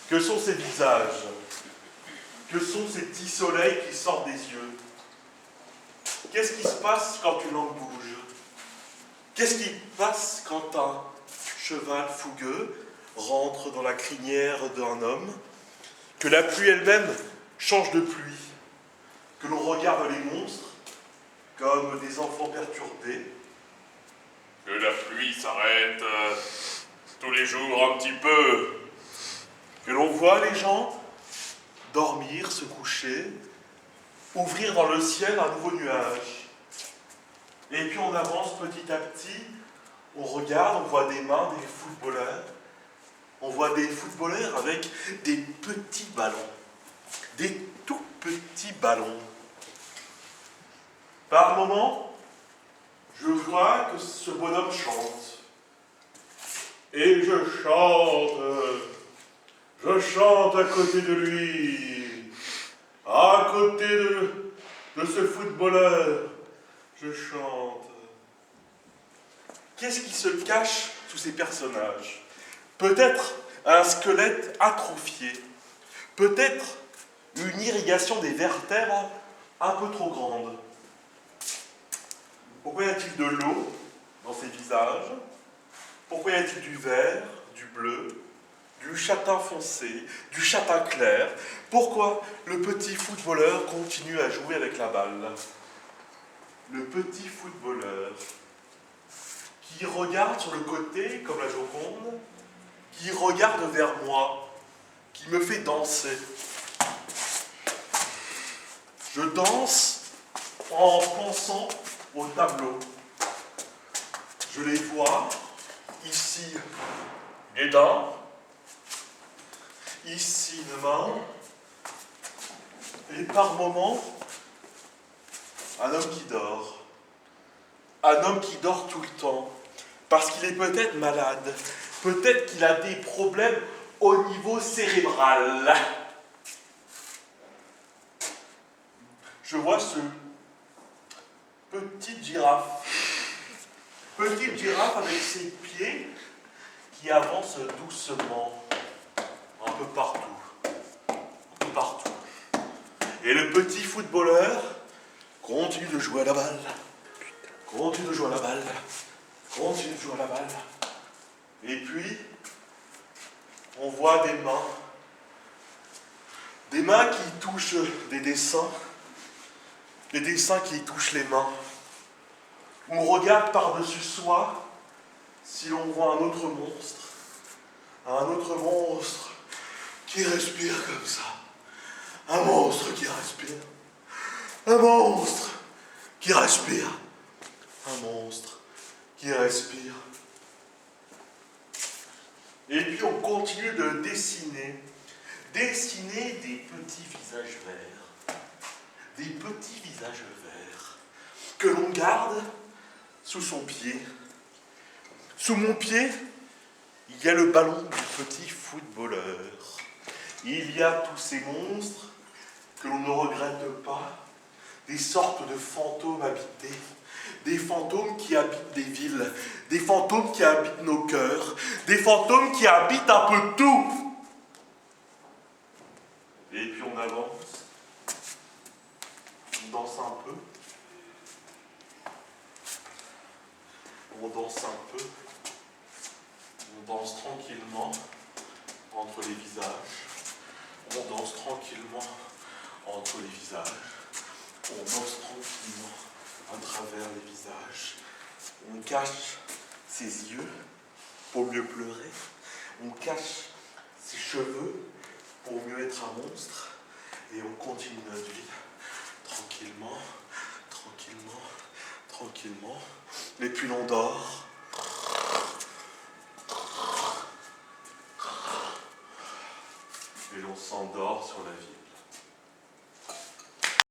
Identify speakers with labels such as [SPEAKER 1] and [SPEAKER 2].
[SPEAKER 1] Que sont ces visages? Que sont ces petits soleils qui sortent des yeux? Qu'est-ce qui se passe quand une langue bouge? Qu'est-ce qui se passe quand un cheval fougueux rentre dans la crinière d'un homme? Que la pluie elle-même change de pluie? Que l'on regarde les monstres comme des enfants perturbés?
[SPEAKER 2] Que la pluie s'arrête tous les jours un petit peu.
[SPEAKER 1] Que l'on voit les gens dormir, se coucher, ouvrir dans le ciel un nouveau nuage. Et puis on avance petit à petit, on regarde, on voit des mains, des footballeurs. On voit des footballeurs avec des petits ballons, des tout petits ballons. Par moments, je vois que ce bonhomme chante. Et je chante à côté de lui, à côté de ce footballeur, je chante. Qu'est-ce qui se cache sous ces personnages? Peut-être un squelette atrophié, peut-être une irrigation des vertèbres un peu trop grande. Pourquoi y a-t-il de l'eau dans ces visages? Pourquoi y a-t-il du vert, du bleu, du châtain foncé, du châtain clair? Pourquoi le petit footballeur continue à jouer avec la balle? Le petit footballeur qui regarde sur le côté comme la Joconde, qui regarde vers moi, qui me fait danser. Je danse en pensant au tableau. Je les vois, ici les dents, ici une main, et par moments, un homme qui dort. Un homme qui dort tout le temps, parce qu'il est peut-être malade, peut-être qu'il a des problèmes au niveau cérébral. Je vois ce petite girafe avec ses pieds qui avancent doucement, un peu partout. Et le petit footballeur continue de jouer à la balle, continue de jouer à la balle. Et puis, on voit des mains qui touchent des dessins qui touchent les mains. On regarde par-dessus soi si l'on voit un autre monstre qui respire comme ça. Un monstre qui respire. Un monstre qui respire. Un monstre qui respire. Et puis on continue de dessiner des petits visages verts. Des petits visages verts que l'on garde sous son pied. Sous mon pied, il y a le ballon du petit footballeur. Il y a tous ces monstres que l'on ne regrette pas, des sortes de fantômes habités, des fantômes qui habitent des villes, des fantômes qui habitent nos cœurs, des fantômes qui habitent un peu tout. Et puis on avance, on danse un peu, on danse tranquillement entre les visages, on danse tranquillement à travers les visages. On cache ses yeux pour mieux pleurer, on cache ses cheveux pour mieux être un monstre, et on continue notre vie tranquillement, et puis l'on dort. Et l'on s'endort sur la vie.